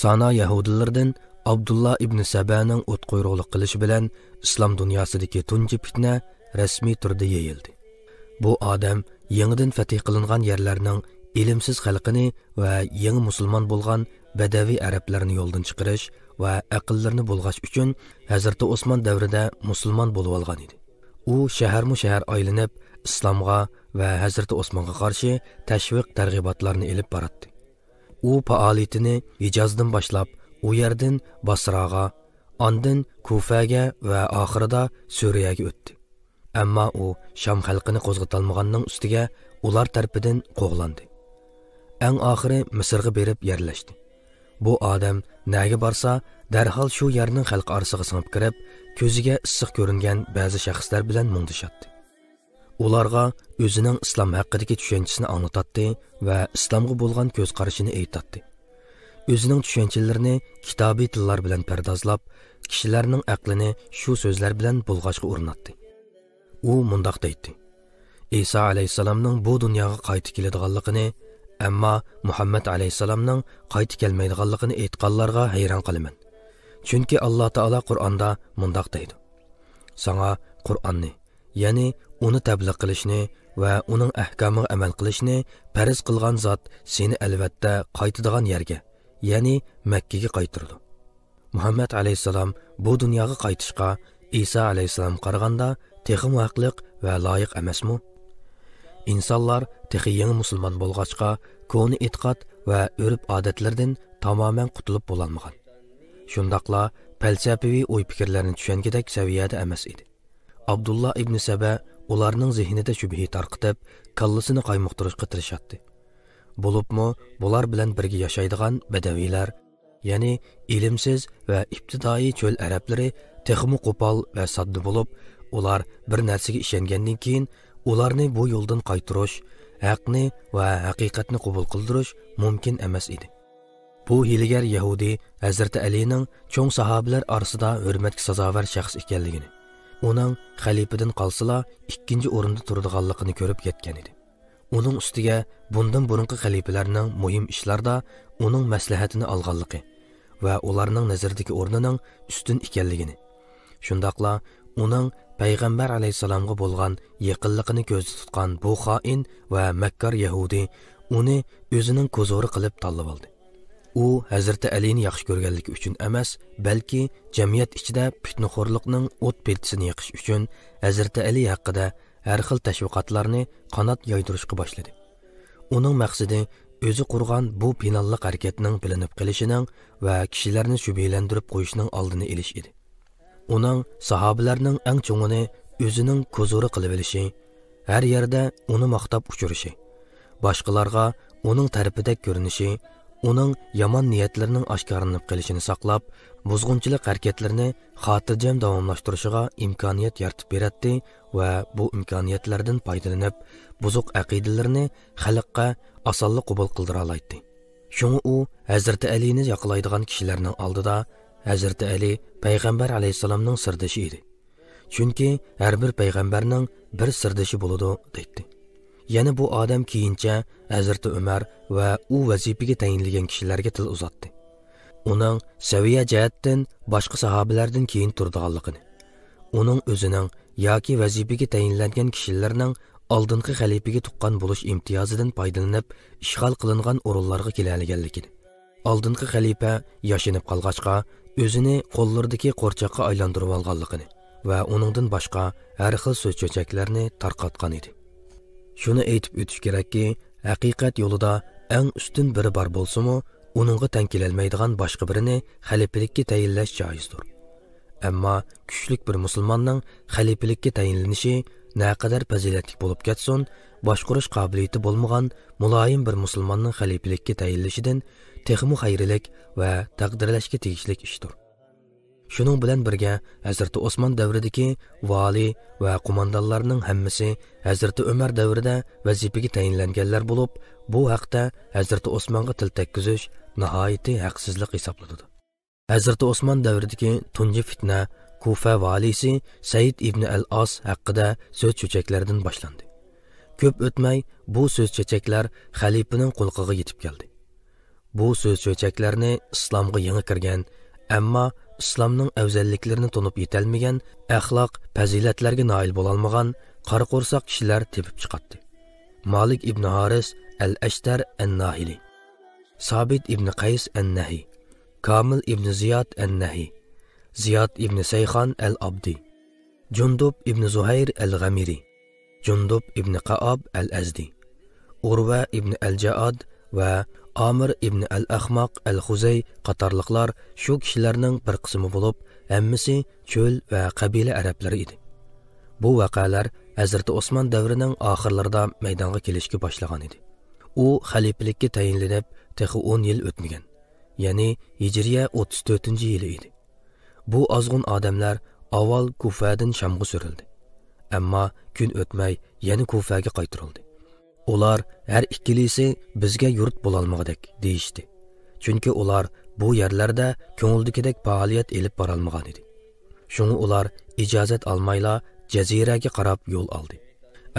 Sana Yahudilardan Abdullah ibn Sabaning o't quyruqlik qilishi bilan islom dunyosidagi tunji fitna rasmiy turda yeyildi. Bu odam yangidan fath qilingan yerlarning ilimsiz xalqini va yangi musulmon bo'lgan badaviy arablarni yo'ldan chiqarish va aqllarini bulg'ash uchun Hazrati Osmon davrida musulmon bo'lib olgan edi. U shahar aylanib islomga va Hazrati Osmonga qarshi tashviq targ'ibotlarni elib boradi. U faoliyatini Hijozdan boshlab, u yerdan Basraga, ondan Kufaga va oxirida Suriyaga o'tdi. Ammo u Sham xalqini qo'zg'atolmaganning ustiga ular tarafidan qo'g'landi. Eng oxiri Misrga berib yerlashdi. Bu odam naga borsa, darhol shu yerning xalqi orasiga singib kirib, ko'ziga issiq ko'ringan ba'zi shaxslar bilan mungdishatdi. Ularga o'zining islom haqidagi tushunchasini anglatdi va islomga bo'lgan ko'z qarashini aytdi. O'zining tushunchalarini kitobiy tillar bilan pardozlab, kishilarning aqlini shu so'zlar bilan bulg'ashga urinatdi. U mundoq deydi: Isa alayhisalomning bu dunyoga qaytib keladiganligini, ammo Muhammad alayhisalomning qaytib kelmaydiganligini aytganlarga hayron qolaman. Chunki Alloh taolo Qur'onda mundoq deydi: Sana Qur'onni, ya'ni uni tabliğ qilishni va uning ahkomiga amal qilishni farz qilgan zot seni albatta qaytadigan yerga, ya'ni Makkaga qaytardi. Muhammad alayhisalom bu dunyoga qaytishga Isa alayhisalom qaraganda texim haqliq va loyiq emasmi? İnsanlar texi yangi musulmon bo'lg'achqa koni e'tiqod va urf-odatlardan tamoman qutulib bo'lolmagan. Shundaqla falsafiy o'y-fikrlarni tushungidek saviyada emas edi. Abdullah ibn Saba ularning zehnida shubhi tarqitib, kallasini qaymoqtirishga tirishadi. Bo'libmi, bular bilan birga yashaydigan badaviylar, ya'ni ilimsiz va ibtidoiy cho'l arablari texmi qo'pol va sodda bo'lib, ular bir narsaga ishongandan keyin ularni bu yo'ldan qaytarish, haqni va haqiqatni qabul qildirish mumkin emas edi. Bu hiligar Yahudi Hazrati Alining cho'ng sahobalar orasida hurmatga sazovor shaxs ekanligini, uning xalifadan qolsala ikkinchi o'rinda turadiganligini ko'rib yetgan edi. Uning ustiga bundan burungi xalifalarning muhim ishlarda uning maslahatini olganligi va ularning nazaridagi o'rnining ustun ekanligini, shundaqla uning payg'ambar alayhisalomga bo'lgan yaqinligini ko'zda tutgan bu xoin va makkor Yahudi uni o'zining ko'zori qilib tanlab oldi. U Hazrati Alini yaxshi ko'rganligi uchun emas, balki jamiyat ichida fitnaxo'rlikning o't peltisini yoqish uchun Hazrati Ali haqida har xil tashviqotlarni qanot yoydirishga boshladi. Uning maqsadi o'zi qurgan bu pinalliq harakatning bilinib qolishining va kishilarni shubhalantirib qo'yishning oldini olish edi. Uning sahobalarning eng cho'ngini o'zining ko'zori qilib olishi, har yerda uni maqtab uchirishi, boshqalarga uning tarafidek ko'rinishi, uning yomon niyatlarining oshkoranib qilishini saqlab, buzg'unchilik harakatlarini xotirjam davomlashtirishiga imkoniyat yaratib beradi va bu imkoniyatlardan foydalanib, buzuq aqidalarni xalqqa osonlik qabul qildira oladi. Shunga u Hazrati Alini yoqlaydigan kishilarning oldida Hazrati Ali payg'ambar alayhisalomning sirdoshi edi. Chunki har bir payg'ambarning bir sirdoshi bo'ladi deydi. Yana bu odam keyincha Hazrati Umar va u vazifaga tayinlangan kishilarga til uzatdi. Uning saviya jihatdan boshqa sahobalardan keyin turadiganligini, uning o'zining yoki vazifaga tayinlangan kishilarning oldingi xalifaga tuqqan bo'lish imtiyozidan foydalanib ishg'ol qilingan o'rinlarga kelganligini, oldingi xalifa yashinib qolg'achqa o'zini qo'llaridagi qo'rchoqqa aylantirib olganligini va uningdan boshqa har xil so'z cho'chaklarni tarqatgan edi. Shuni aytib o'tish kerakki, haqiqat yo'lida eng ustun biri bor bo'lsa-mu, uningga teng kelolmaydigan boshqa birini xalifalikka tayinlash joizdir. Ammo kuchlik bir musulmonning xalifalikka tayinlanishi naqadar fazilatli bo'lib ketsin, boshqarish qobiliyati bo'lmagan muloyim bir musulmonning xalifalikka tayinlashidan texmi xayrlik va taqdirlashga tegishli ishdir. Shuning bilan birga Hazrati Osmon davridagi vali va qo'mondonlarning hammasi Hazrati Umar davrida vazifaga tayinlanganlar bo'lib, bu haqda Hazrati Osmonga til tekkizish nihoyatda haqsizlik hisoblanadi. Hazrati Osmon davridagi tunji fitna Kufa valisi Said ibn al-As haqida so'z cho'chaklardan boshlandi. Ko'p o'tmay bu so'z cho'chaklar xalifaning qo'lqiga yetib keldi. bu so'z cho'chaklarni islomga yangi kirgan, ammo islomning afzalliklarini tunib yetolmagan, axloq, fazilatlarga noil bo'lolmagan qora qo'rsoq kishilar tepib chiqadi. Malik ibn Haris al-Ashtar an-Nahili, Sabit ibn Qays an-Nahi, Kamil ibn Ziyad an-Nahi, Ziyad ibn Sayxan al-Abdi, Jundub ibn Zuhayr al-Ghamiri, Jundub ibn Qaab al-Azdi, Urva ibn al-Ja'ad va Amir ibn al-Ahmaq al-Xuzay qatorliqlar shu kishilarning bir qismi bo'lib, hammasi cho'l va qabila arablari edi. Bu vaqalar Hazrat Osman davrining oxirlarida maydonga kelishga boshlagan edi. U xalifalikka tayinlanib, texi 10 yil o'tmagan, ya'ni Hijriya 34-yili edi. Bu ozg'un odamlar avval Kufadan Shamga surildi. Ammo kun o'tmay yana Kufaga qaytarildi. Ular har ikkilisi bizga yurt bo'lolmadik deyishdi. Chunki ular bu yerlarda ko'ngildagidek faoliyat elib borolmagan edi. Shunga ular ijozat olmayla Jaziraga qarab yo'l oldi.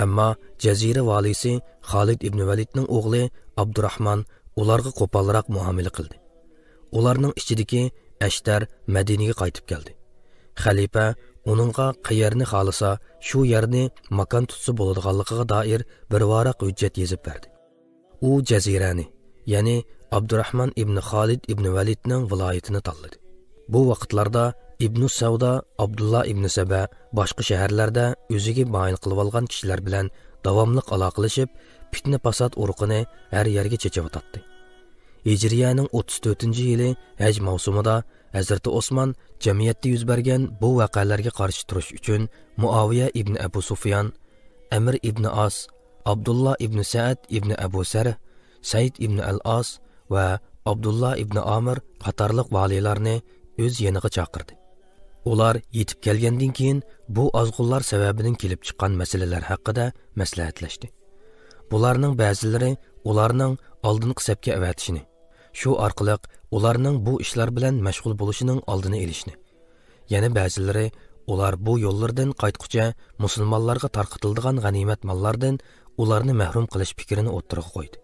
Ammo Jazira valisi Xolid ibn Validning o'g'li Abdurrahman ularga qo'polroq muomala qildi. Ularning ichidagi Ashtar Madinaga qaytib keldi. Xalifa uningga qayerni xolasa shu yerni makon tutsa bo'ladiganligiga doir bir varaq hujjat yozib berdi. U Jazirani, ya'ni Abdurrahman ibn Xolid ibn Validning viloyatini tanladi. Bu vaqtlarda Ibn Savda, Abdullah ibn Saba boshqa shaharlarda o'ziga moyil qilib olgan kishilar bilan davomli aloqalashib, fitna fasod urug'ini har yerga chechib Hijriyaning 34-yili Haj mavsumida Hazrat Osman jamiyatda yuz bergan bu voqealarga qarshi turish uchun Muaviya ibn Abu Sufyan, Amr ibn As, Abdullah ibn Sa'd ibn Abu Sarh, Said ibn al-As va Abdullah ibn Amr qatorliq valilarni o'z yeniga chaqirdi. Ular yetib kelgandan keyin bu azg'unlar sababidan kelib chiqqan masalalar haqida maslahatlashdi. Bularning ba'zilari ularning oldingi safga avatishini, shu orqali ularning bu ishlar bilan mashg'ul bo'lishining oldini olishni, yana ba'zilari ular bu yo'llardan qaytqucha musulmonlarga tarqatiladigan g'animat mollardan ularni mahrum qilish fikrini o'ttirib qo'ydi.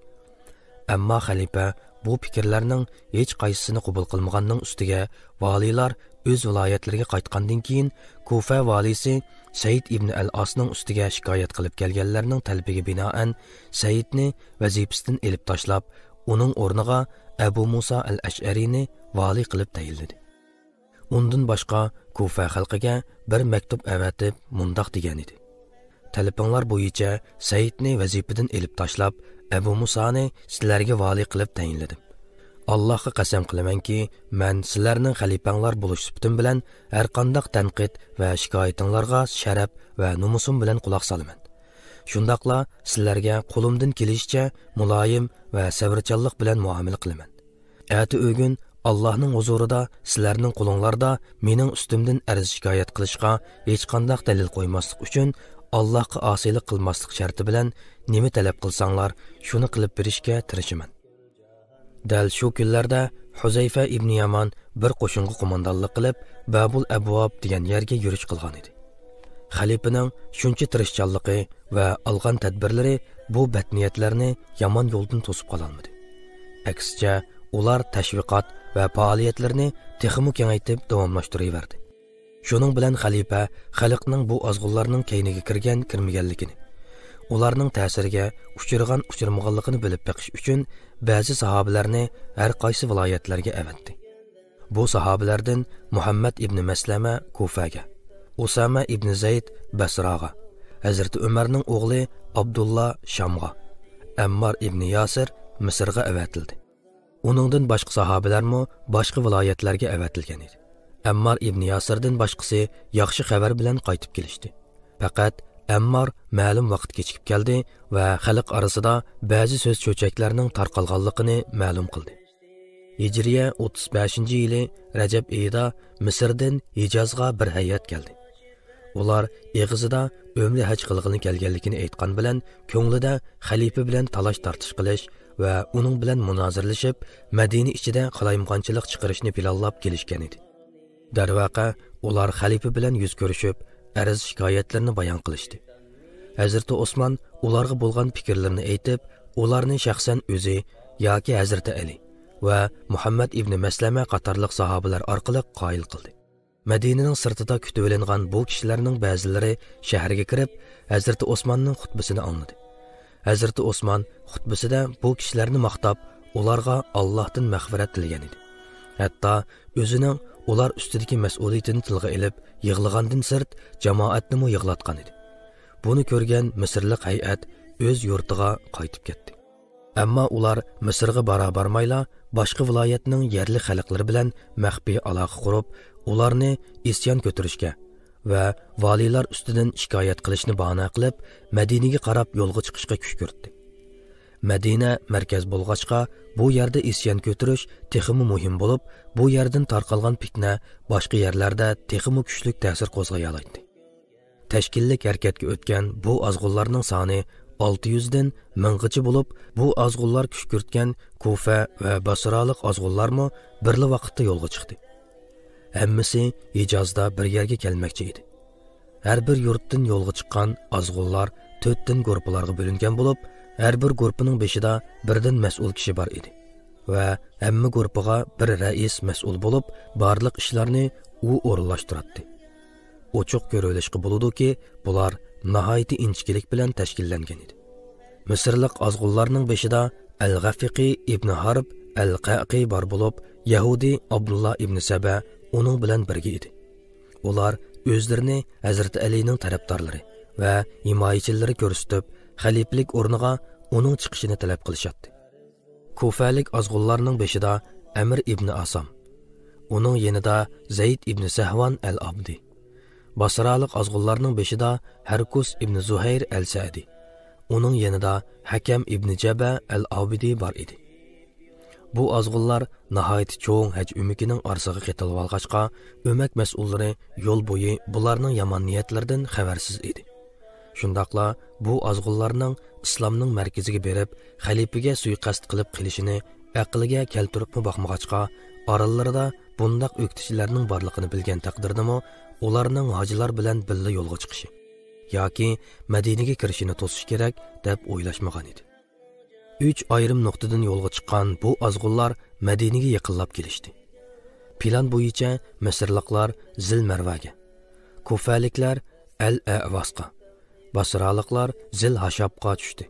Ammo xalifa bu fikrlarning hech qaysisini qabul qilmaganning ustiga valilar o'z viloyatlariga qaytgandan keyin Kufa valisi Said ibn al-Asning ustiga shikoyat qilib kelganlarning talbiga binoan Saidni vazifasidan elib tashlab, uning o'rniga Abu Musa al-Ash'ariyni vali qilib tayinladi. Undan boshqa Kufa xalqiga bir maktub avatib mundoq degan edi: Talabinglar bo'yicha Saidni vazifadan elib tashlab, Abu Musani sizlarga vali qilib tayinladim. Allohga qasam qilamanki, men sizlarning xalifanglar bo'lish sifatim bilan har qanday tanqid va shikoyatinglarga sharaf va nomusim bilan quloq solaman. Shundaqla sizlarga qo'limdan kelishicha muloyim va sabrchanlik bilan muomala qilaman. Ati o'gun Allohning huzurida sizlarning qo'linglarda mening ustimdan arz shikoyat qilishga hech qanday dalil qo'ymaslik uchun Allohga osiylik qilmaslik sharti bilan nima talab qilsanglar, shuni qilib berishga tirishaman. Dal shu kunlarda Huzayfa ibn Yaman bir qo'shinga qo'mondonlik qilib, Babul Abwab degan yerga yurish qilgan edi. Xalifaning shuncha tirishchanligi va olgan tadbirlari bu badniyatlarni yomon yo'ldan to'sib qololmadi. Aksicha, ular tashviqot va faoliyatlarni texmo kengaytib davomlashtiraverdi. Shuning bilan xalifa xalqning bu azg'unlarning kayniga kirmaganligini, ularning ta'siriga uchirmaganligini bilib beqish uchun ba'zi sahobalarni har qaysi viloyatlarga avatdi. Bu sahobalardan Muhammad ibn Maslama Kufaga, Usama ibn Zayd Basraga, Hazrat Umarning o'g'li Abdullah Shamga, Ammar ibn Yasir Misrga avatildi. Uningdan boshqa sahobalarmi boshqa viloyatlarga avatilgan edi. Ammar ibn Yasirdan boshqasi yaxshi xabar bilan qaytib kelishdi. Faqat Ammar ma'lum vaqt kechikib keldi va xalq orasida ba'zi so'z cho'chaklarning tarqalganligini ma'lum qildi. Hijriya 35-yili Rajab oyida Misrdan Hijozga bir hayat keldi. Ular eg'izida o'mri haj qilg'ini kelganligini aytgan bilan ko'nglida xalifa bilan talash tartish qilish va uning bilan munozirlashib, Madina ichida qalaymqonchilik chiqarishni planlab kelishgan edi. Darvaqa ular xalifa bilan yuz ko'rishib, arz shikoyatlarini bayon qilishdi. Hazrat Osman ularga bo'lgan fikrlarini aytib, ularni shaxsan o'zi yoki Hazrat Ali, va Muhammad ibn Maslama qatorliq sahobalar orqali qoyil qildi. Madinaning sirtida kutib olingan bu kishilarning ba'zilari shaharga kirib, Hazrati Osmonning xutbasini angladi. Hazrati Osmon xutbasida bu kishilarni maqtab, ularga Allohdan mag'firat tilgan edi. Hatto o'zining ular ustidagi mas'uliyatini tilga olib, yig'lagandan sirt jamoatni mo yig'latgan edi. Buni ko'rgan Misrlik hay'at o'z yurtiga qaytib ketdi. Ammo ular Misrga barabarmayla boshqa viloyatning yerli xalqlari bilan maxfiy aloqa qurib, ularni isyon ko'tarishga va valiylar ustidan shikoyat qilishni bahona qilib, Madinaga qarab yo'lga chiqishga kuch ko'rdi. Madina markaz bo'lg'achqa, bu yerda isyon ko'tarish texmi muhim bo'lib, bu yerdan tarqalgan fitna boshqa yerlarda texmi kuchli ta'sir qo'zg'ay oladi. Tashkillik harakatga o'tgan bu azg'unlarning soni 600 dan 1000 gacha bo'lib, bu azg'unlar kuch ko'rtgan Kufa va Basralik azg'unlarmi birli vaqtda yo'lga chiqdi. Hammasi Hijozda bir yerga kelmoqchi edi. Har bir yurtdan yo'lga chiqqan azg'unlar 4 dan guruhlarga bo'lingan bo'lib, har bir guruhning beshida birdan mas'ul kishi bor edi va hamma guruhiga bir rais mas'ul bo'lib, barliq ishlarni u o'rinlashtiradi. Ochiq ko'rilishga bo'ladi-ki, bular nihoyat inchkilik bilan tashkillangan edi. Misrlik azg'unlarning beshida Al-Ghafiqi ibn Harb Al-Qaqi bor bo'lib, Yahudi Abdullah ibn Saba uning bilan birga edi. Ular o'zlarini Hazrati Alining tarafdorlari va himoyachilari ko'rsatib, xalifalik o'rniga uning chiqishini talab qilishadi. Kufalik azg'unlarning beshida Amr ibn Asam, uning yanida Zayd ibn Sahvan al-Abdi. Basralik azg'unlarning beshida Harkus ibn Zuhayr al-Sa'di, uning yanida Hakam ibn Jaba al-Abidi bor edi. Bu azg'unlar nihoyat cho'ng haj umikining orsiga ketilib olg'achqa, o'mak mas'ullari yo'l bo'yi bularning yomon niyatlaridan xabarsiz edi. Shundaqla bu azg'unlarning islomning markaziga berib, xalifaga suiqasd qilib qilishini aqliga keltiribmi boqmag'achqa, orallarida bundaq o'qitishlarning borligini bilgan taqdirdami, ularning hojilar bilan birga yo'lga chiqishi yoki Madinaga kirishini to'sish kerak deb o'ylashmagan edi. 3 ayrim nuqtadan yo'lga chiqqan bu azg'unlar Madinaga yaqinlab kelishdi. Plan bo'yicha Misrliklar Zil Marvaga, Kufaliklar Al-Avasqa, Basraliklar Zil Hashabqa tushdi.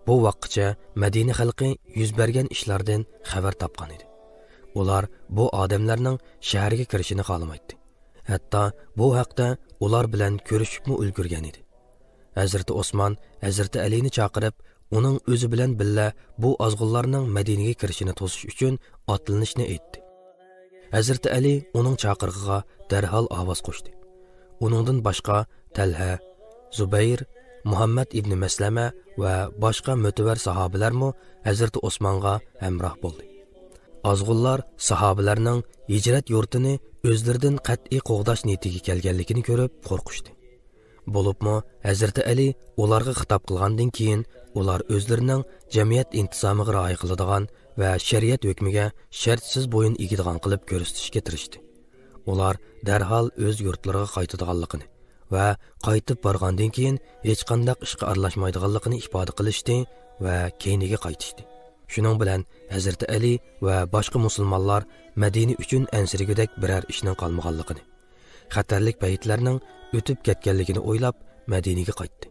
Bu vaqtgacha Madina xalqi yuz bergan ishlardan xabar topgan edi. Ular bu odamlarning shaharga kirishini xohlamaydi. Hatto bu haqda ular bilan ko'rishibmi ulgurgan edi. Hazrati Osmon Hazrati Alini chaqirib, uning o'zi bilan billa bu azg'unlarning Madinaga kirishini to'sish uchun otlanishni aytdi. Hazrati Ali uning chaqirig'iga darhol ovoz qo'shdi. Uningdan boshqa Talha, Zubayr, Muhammad ibn Maslama va boshqa mo'tabar sahobalarmi Hazrati Osmonga hamroh bo'ldi. Azg'unlar sahobalarning hijrat yurtini o'zlaridan qat'iy qo'g'dash niyatiga kelganligini ko'rib qo'rqishdi. Bo'libmi Hazrati Ali ularga xitob qilgandan keyin ular o'zlarining jamiyat intizomiga rioya qiladigan va shariat hukmiga shartsiz bo'yin egadigan qilib ko'rsatishga tirishdi. Ular darhol o'z yurtlariga qaytadiganligini va qaytib borgandan keyin hech qanday ishga aralashmaydiganligini ifoda qilishdi va keyniga qaytishdi. Shuning bilan Hazrati Ali va boshqa musulmonlar Madina uchun ansirgudek biror ishning qolmaganligini, xatarlik paytlarning o'tib ketganligini o'ylab Madinaga qaytdi.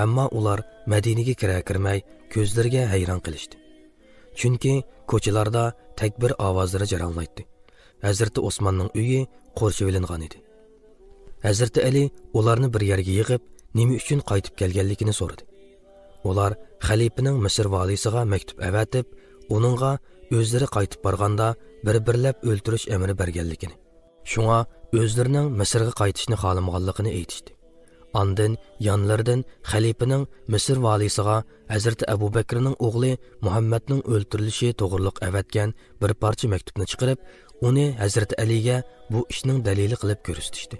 Ammo ular Madinaga kira-kirmay ko'zlariga hayron qilishdi. Chunki ko'chalarda takbir ovozlari jaranglaydi. Hazrati Osmonning uyi qo'rshib olingan edi. Hazrati Ali ularni bir yerga yig'ib, nima uchun qaytib kelganligini so'radi. Ular xalifaning Misr valisiga maktub avatib, uningga o'zlari qaytib borganda bir-birlab o'ltirish amri berganligini, shunga o'zlarining Misrga qaytishni xohlamaganligini aytishdi. Ondan yonlaridan xalifaning Misr valisiga Hazrati Abu Bakrning o'g'li Muhammadning o'ltirilishi to'g'riliq avatgan bir parcha maktubni chiqarib, uni Hazrati Aliga bu ishning dalili qilib ko'rsatishdi.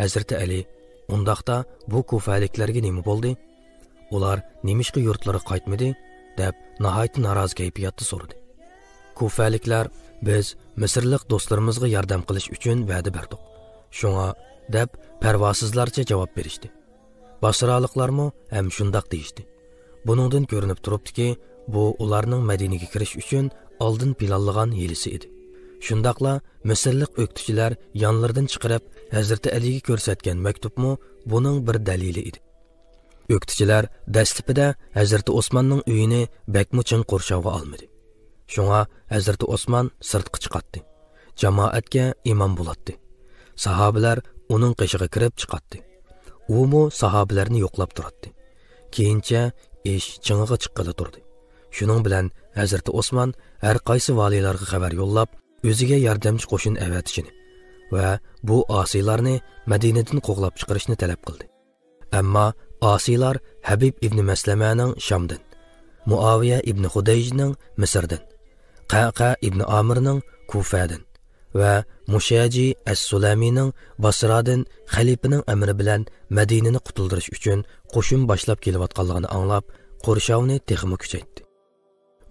Hazrati Ali, undaqda bu kufaliklarga nima bo'ldi? Ular nimishqa yurtlariga qaytmadi deb nihoyat norozi kayfiyatda so'radi. Kufaliklar, biz Misrlik do'stlarimizga yordam qilish uchun va'da berdik. Shunga deb parvosizlarcha javob berishdi. Basraliklarmi ham shundoq deyishdi. Buningdan ko'rinib turibdiki, bu ularning Madinaga kirish uchun oldin planlagan hilisi edi. Shundaqla Misrlik o'qituvchilar yonlaridan chiqarib Hazrati Aliga ko'rsatgan maktubmi buning bir dalili edi. O'qituvchilar dastlabida Hazrati Osmonning uyini bakmu chin qo'rshovga olmadi. Shunga Hazrati Osmon sirtqa chiqatdi. Jamoatga imom bo'ladi. Sahobalar uning qishig'iga kirib chiqatdi. U mu sahobalarni yo'qlab turadi. Keyincha ish ching'iga chiqqada turdi. Shuning bilan Hazrati Osmon har qaysi valiylarga xabar yo'llab, o'ziga yordamchi qo'shin avatishini va bu osiylarni Madinadan qo'g'lab chiqarishni talab qildi. Ammo osiylar Habib ibn Maslamaning Shamdan, Muaviya ibn Xudayjning Misrdan, Qaqa ibn Amirning Kufadan va Mushaji as-Sulamining Basradan xalifaning amri bilan Madinani qutuldirish uchun qo'shin boshlab kelayotganligini anglab, qo'rshovni texmi kuchaytdi.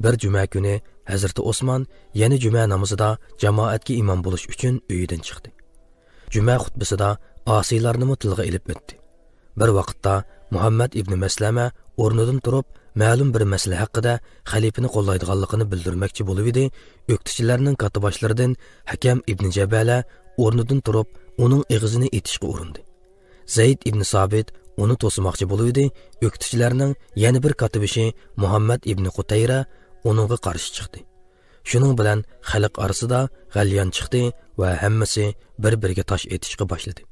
Bir juma kuni Hazrati Osmon yana juma namozida jamoatga imom bo'lish uchun uyidan chiqdi. Juma xutbasida osiylarni tilga ilib o'tdi. Bir vaqtda Muhammad ibn Maslama o'rnidan turib, ma'lum bir masala haqida xalifani qo'llaydiganligini bildirmoqchi bo'lib edi. O'qituvchilarning katiboshlaridan Hakam ibn Jabala o'rnidan turib, uning og'zini etishga urindi. Zayd ibn Sabit uni to'smoqchi bo'lib edi. O'qituvchilarning yana bir katibishi Muhammad ibn Qutayra uningga qarshi chiqdi. Shuning bilan xalq orasida g'alyan chiqdi va hammasi bir-biriga tosh etishga boshladi.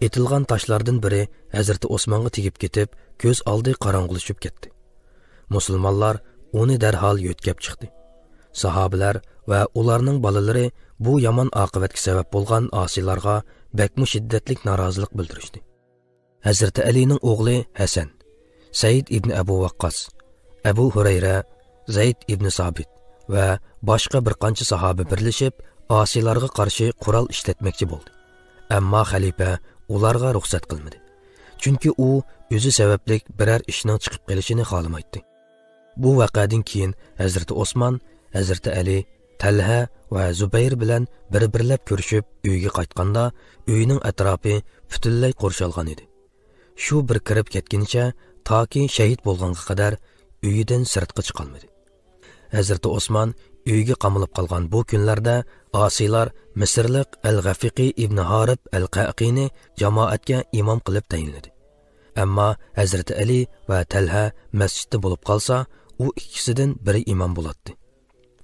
Etilgan toshlardan biri Hazrati Osmonga tegib ketib, ko'z oldi qorong'ulashib ketdi. Musulmonlar uni darhol yo'tkab chiqdi. Sahobalar va ularning bolalari bu yomon oqibatga sabab bo'lgan osiylarga bakmu shiddatlik norozilik bildirishdi. Hazrati Alining o'g'li Hasan, Said ibn Abu Waqqas, Abu Hurayra, Zayd ibn Sabit va boshqa bir qancha sahoba birlashib osiylarga qarshi qurol ishlatmoqchi bo'ldi. Ammo xalifa ularga ruxsat qilmadi. Chunki u o'zi sababli biror ishning chiqib qolishini xohlamaydi. Bu voqeadan keyin Hazrati Osmon, Hazrati Ali, Talha va Zubayr bilan bir-birlab ko'rishib uyga qaytganda uyning atrofi butunlay qo'rshalgan edi. Shu bir kirib ketguncha toki shahid bo'lgunga qadar uyidan sirtqa chiqolmadi. Hazrati Osmon uyga qamalib qolgan bu kunlarda osiylar Misrlik Al-Ghafiqi ibn Harib Al-Qaqini jamoatga imom qilib tayinladi. Ammo Hazrati Ali va Talha masjidda bo'lib qolsa, u ikkisidan biri imom bo'ladi.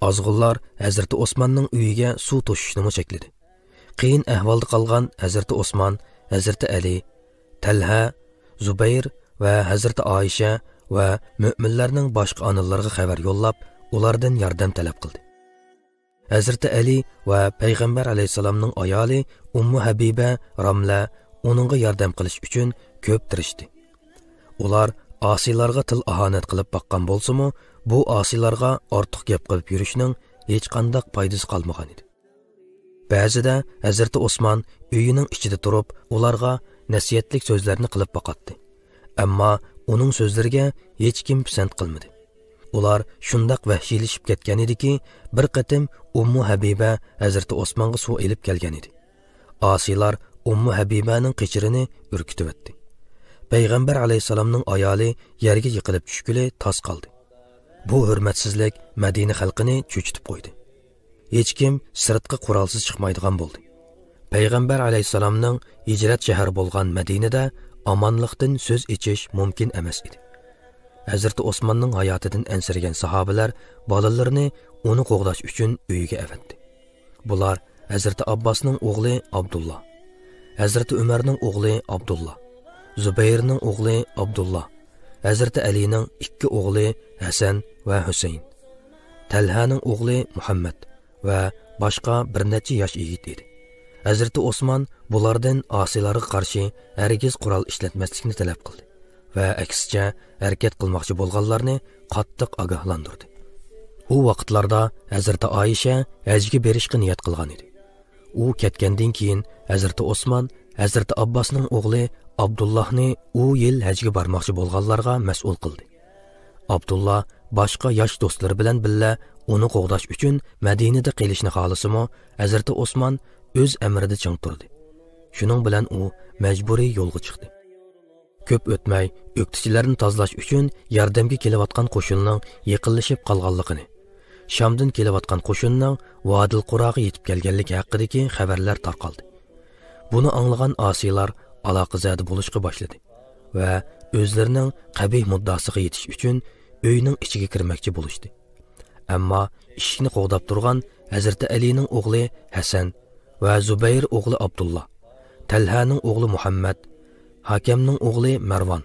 Ozg'unlar Hazrati Osmonning uyiga suv to'shishni chekladi. Qiyin ahvolda qolgan Hazrati Osmon, Hazrati Ali, Talha, Zubayr va Hazrati Oysha va mu'minlarning boshqa onalariga xabar yo'llab, ulardan yordam talab qildi. Hazrati Ali va payg'ambar alayhisalomning ayoli Ummu Habiba Ramla uningga yordam qilish uchun ko'p tirishdi. Ular osiylarga til ahonat qilib boqqan bo'lsa-mu, bu osiylarga ortiq gap qilib yurishning hech qanday foydasi qolmagan edi. Ba'zida Hazrati Osmon uyining ichida turib, ularga nasihatlik so'zlarni qilib boqatdi. Ammo uning so'zlariga hech kim pisand qilmadi. Ular shundaq vahshiylashib ketgan ediki, bir qatim Ummu Habiba Hazrati Osmonga suv elib kelgan edi. Osiylar Ummu Habibaning qichirini urkitib o'tdi. Payg'ambar alayhisalomning ayoli yerga yiqilib tushguli tos qoldi. Bu hurmatsizlik Madina xalqini cho'chitib qo'ydi. Hech kim sirtqa qurolsiz chiqmaydigan bo'ldi. Payg'ambar alayhisalomning hijrat shahri bo'lgan Madinada omonlikdan so'z echish mumkin emas edi. Hazrati Osmonning hayotidan ansirgan sahobalar bolalarini uni qo'g'dash uchun uyiga avatdi. Bular Hazrati Abbosning o'g'li Abdullah, Hazrati Umarning o'g'li Abdullah, Zubayrning o'g'li Abdullah, Hazrati Alining ikki o'g'li Hasan va Husayn, Talhaning o'g'li Muhammad va boshqa bir necha yosh yigit edi. Hazrati Osmon bulardan osiylarga qarshi hargiz qurol ishlatmaslikni talab qildi va aksicha harakat qilmoqchi bo'lganlarni qattiq ogohlantirdi. U vaqtlarda Hazrati Oysha hajga berishga niyat qilgan edi. U ketgandan keyin Hazrati Osmon Hazrati Abbosning o'g'li Abdullahni u yil hajga bormoqchi bo'lganlarga mas'ul qildi. Abdullah boshqa yosh do'stlari bilan birga uni qo'g'dash uchun Madinada qilishni xohlasimi, Hazrati Osmon o'z amrida ching turdi. Shuning bilan u majburiy yo'lga chiqdi. Ko'p o'tmay, o'qituvchilarni tozalash uchun yordamga kelayotgan qo'shinning yaqinlashib qolganligini, Shamdan kelayotgan qo'shinning Vodil Quraga yetib kelganligi haqidagi xabarlar tarqaldi. Buni anglagan osiylar aloqazada bo'lishga boshladi va o'zlarining qabih muddasiga yetish uchun uyning ichiga kirmoqchi bo'lishdi. Ammo ishni qo'g'dab turgan Hazrat Alining o'g'li Hasan va Zubayr o'g'li Abdullah, Talhaning o'g'li Muhammad, Hakamning o'g'li Marvon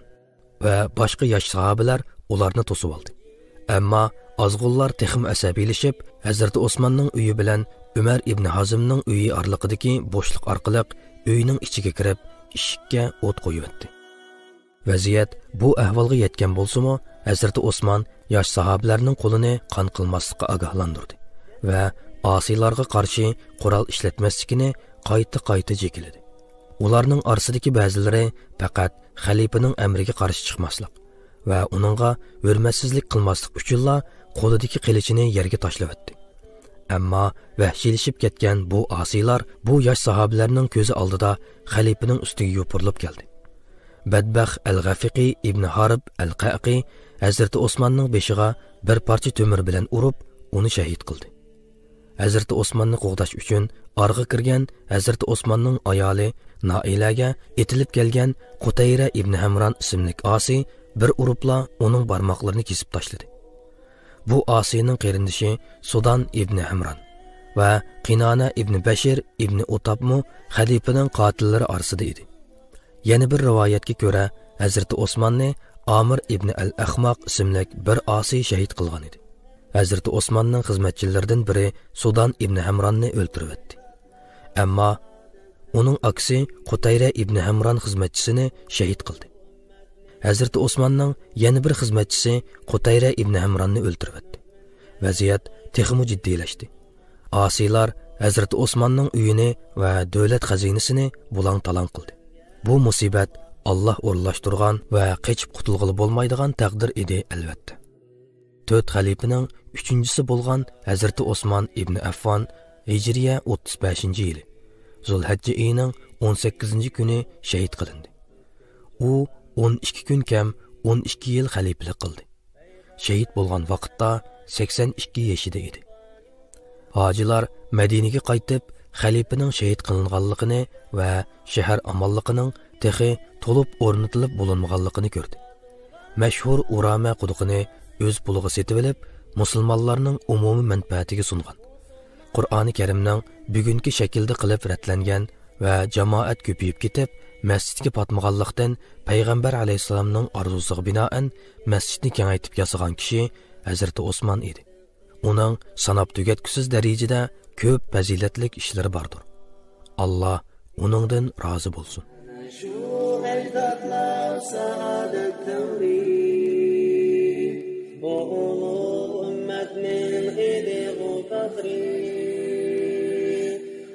va boshqa yosh sahobalar ularni to'sib oldi. Ammo azg'unlar texim asabiylashib, Hazrat Osmonning uyi bilan Umar ibn Hazmning uyi oraliqidagi bo'shliq orqali uyning ichiga kirib, eshikka o't qo'yibdi. Vaziyat bu ahvolga yetgan bo'lsa-mu, Hazrat Osmon yosh sahobalarning qo'lini qon qilmaslikka ogohlantirdi va osiylarga qarshi qurol ishlatmasligini qayta jekiladi. Ularning orasidagi ba'zilari faqat xalifaning amriga qarshi chiqmaslik va uningga hurmatsizlik qilmaslik uchunla qo'lidagi qilichini yerga tashlavatdi. Ammo vahshiylashib ketgan bu osiylar bu yosh sahobalarning ko'zi oldida xalifaning ustiga yopirilib keldi. Badbaxt al-G'afiqi ibn Harb al-Qaqi Hazrat Osmonning beshiga bir parcha to'mir bilan urib, uni shahid qildi. Hazrat Osmonni qo'g'dash uchun org'a kirgan Hazrat Osmonning ayoli Noilaga etilib kelgan Qutayra ibn Hamron ismli osi bir uribla uning barmoqlarini kesib tashladi. Bu osining qarindishi Sudan ibn Hamron va Qinona ibn Bashir ibn Utabmu xalifaning qotillari orasida edi. Yana bir rivoyatga ko'ra, Hazrat Osmonni Amir ibn al-Ahmaq ismli bir osi shahid qilgan edi. Hazrat Osmonning xizmatchilaridan biri Sudan ibn Hamronni o'ldiribdi. Ammo uning aksi Qutayra ibn Hamron xizmatchisini shahid qildi. Hazrat Osmonning yana bir xizmatchisi Qutayra ibn Hamronni o'ldiribdi. Vaziyat texmo jiddiylashdi. Osiylar Hazrat Osmonning uyini va davlat xazinasini bulang-talang qildi. Bu musibat Allah o'rlashtirgan va qechib qutulg'ili bo'lmaydigan taqdir edi albatta. 4 xalifaning 3-chisi bo'lgan Hazrat Osmon ibn Affon Hijriya 35-yili Zulhajja oyining 18-kuni shahid qilindi. U 12 kun kam 12 yil xalifalik qildi. Shahid bo'lgan vaqtda 82 yoshida edi. Hojilar Madinaga qaytib, xalifaning shahid qilinganligini va shahar amonligining texi to'lib o'rnatilib bo'linmaganligini ko'rdi. Mashhur Urama quduqini o'z puliga setib olib, musulmonlarning umumiy manfaatiga sungan. Qur'oni Karimning bugungi shaklda qilib ratlangan va jamoat ko'payib ketib, masjidga patmaganlikdan payg'ambar alayhisolamning orzusiga binoan masjidni kengaytib yasagan kishi Hazrat Osmon edi. Uning sanab tugatkusiz darajada ko'p fazilatlik ishlari bordir. Alloh uningdan rozi bo'lsin.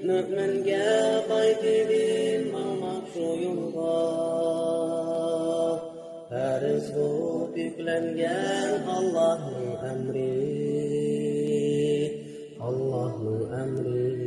Mü'minga qaytibin mamak şu yolga Fariz bo'lib yuklangan Allohning amri